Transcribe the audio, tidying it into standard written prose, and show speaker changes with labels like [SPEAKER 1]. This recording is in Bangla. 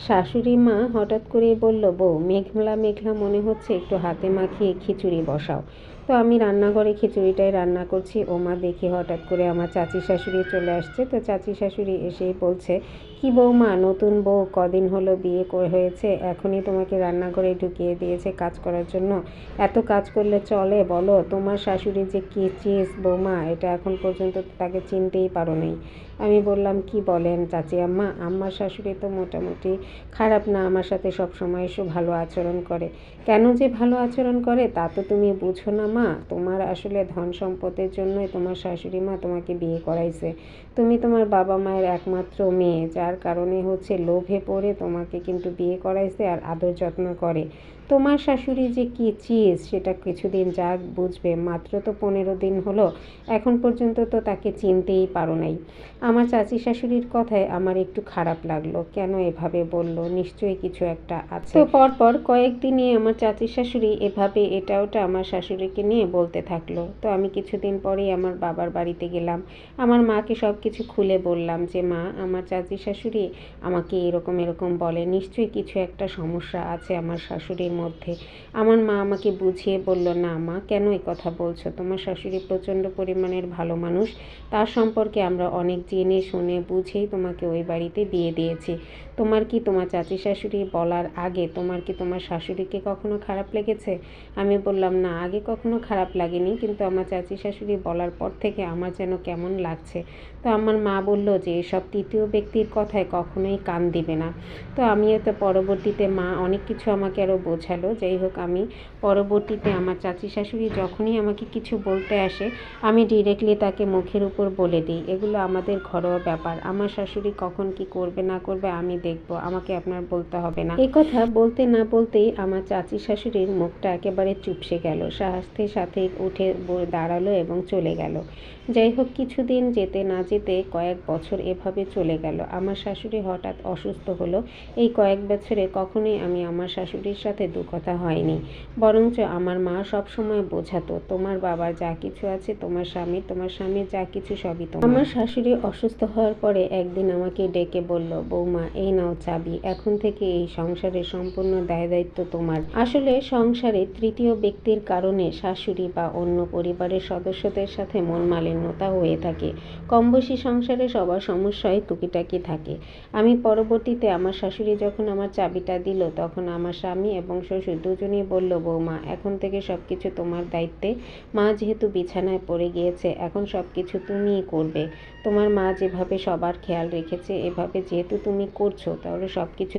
[SPEAKER 1] শাশুড়ি মা হঠাৎ করেই বলল, বউ মেঘলা মেঘলা মনে হচ্ছে, একটু হাতে মাখিয়ে খিচুড়ি বসাও। তো আমি রান্নাঘরে খিচুড়িটাই রান্না করছি। ও মা দেখি হঠাৎ করে আমার চাচি শাশুড়ি চলে আসছে। তো চাচি শাশুড়ি এসেই বলছে, কি বৌমা, নতুন বউ, কদিন হলো বিয়ে হয়েছে, এখনই তোমাকে রান্নাঘরে ঢুকিয়ে দিয়েছে কাজ করার জন্য? এত কাজ করলে চলে বলো? তোমার শাশুড়ি যে কী চিজ বৌমা, এটা এখন পর্যন্ত তাকে চিনতেই পারো নাই। আমি বললাম, কি বলেন চাচি আম্মা, আমার শাশুড়ি তো মোটামুটি খারাপ না, আমার সাথে সবসময় এসে ভালো আচরণ করে। কেন যে ভালো আচরণ করে তা তো তুমি বুঝো না মা। তোমার আসলে ধন সম্পদের জন্যই তোমার শাশুড়ি মা তোমাকে বিয়ে করাইছে। তুমি তোমার বাবা মায়ের একমাত্র মেয়ে, যার কারণে হচ্ছে লোভে পড়ে তোমাকে কিন্তু বিয়ে করাইছে আর আদর যত্ন করে। তোমার শাশুড়ি যে কী চিজ সেটা কিছুদিন যাক বুঝবে, মাত্র তো 15 দিন হলো, এখন পর্যন্ত তো তাকে চিনতেই পারো নাই। আমার চাচি শাশুড়ির কথায় আমার একটু খারাপ লাগলো, কেন এভাবে বলল, নিশ্চয়ই কিছু একটা আছে। তো পরপর কয়েকদিনই আমার চাচি শাশুড়ি এভাবে এটা ওটা আমার শাশুড়িকে নিয়ে বলতে থাকলো। তো আমি কিছুদিন পরেই আমার বাবার বাড়িতে গেলাম, আমার মাকে সব কিছু খুলে বললাম যে মা, আমার চাচি শাশুড়ি আমাকে এরকম এরকম বলে, নিশ্চয়ই কিছু একটা সমস্যা আছে আমার শাশুড়ির মধ্যে। আমার মা আমাকে বুঝিয়ে বলল, না মা, কেন এই কথা বলছো, তোমার শাশুড়ি প্রচণ্ড পরিমাণের ভালো মানুষ, তার সম্পর্কে আমরা অনেক জেনে শুনে বুঝেই তোমাকে ওই বাড়িতে বিয়ে দিয়েছি। তোমার কি তোমার চাচি শাশুড়ি বলার আগে তোমার কি তোমার শাশুড়িকে কখনো খারাপ লেগেছে? আমি বললাম, না, আগে কখনো খারাপ লাগেনি, কিন্তু আমার চাচি শাশুড়ি বলার পর থেকে আমার যেন কেমন লাগছে। তো আমার মা বলল যে এসব তৃতীয় ব্যক্তির কথায় কখনোই কান দিবে না। তো আমিও তো পরবর্তীতে মা অনেক কিছু আমাকে আরও বোঝালো। যাই হোক, আমি পরবর্তীতে আমার চাচি শাশুড়ি যখনই আমাকে কিছু বলতে আসে, আমি ডিরেক্টলি তাকে মুখের উপর বলে দিই, এগুলো আমাদের ঘরোয়া ব্যাপার, আমার শাশুড়ি কখন কি করবে না করবে আমি দেখব, আমাকে আপনার বলতে হবে না। এই কথা বলতে না বলতেই আমার চাচি শাশুড়ির মুখটা একেবারে চুপসে গেল, সাথে সাথে উঠে দাঁড়ালো এবং চলে গেল। যাই হোক, কিছুদিন যেতে না যেতে কয়েক বছর এভাবে চলে গেল। আমার শাশুড়ি হঠাৎ অসুস্থ হলো। এই কয়েক বছরে কখনোই আমি আমার শাশুড়ির সাথে দু কথা হয়নি, বরঞ্চ আমার মা সবসময় বোঝাতো, তোমার বাবার যা কিছু আছে তোমার স্বামীর যা কিছু সবই তোমার। আমার শাশুড়ি অসুস্থ হওয়ার পরে একদিন আমাকে ডেকে বলল, বৌমা, এই নাও চাবি, এখন থেকে এই সংসারের সম্পূর্ণ দায় দায়িত্ব তোমার। আসলে সংসারে তৃতীয় ব্যক্তির কারণে শাশুড়ি বা অন্য পরিবারের সদস্যদের সাথে মন মালিন্যতা হয়ে থাকে। কমবেশি সংসারে সবার সমস্যায় টুকিটাকি থাকে। আমি পরবর্তীতে আমার শাশুড়ি যখন আমার চাবিটা দিল, তখন আমার স্বামী এবং শ্বশুর দুজনেই বলল, বৌমা, এখন থেকে সব কিছু তোমার দায়িত্বে। মা যেহেতু বিছানায় পড়ে গিয়েছে, এখন সব কিছু তুমিই করবে। তোমার মা যেভাবে সবার খেয়াল রেখেছে, এভাবে যেহেতু তুমি করছো, তাহলে সব কিছু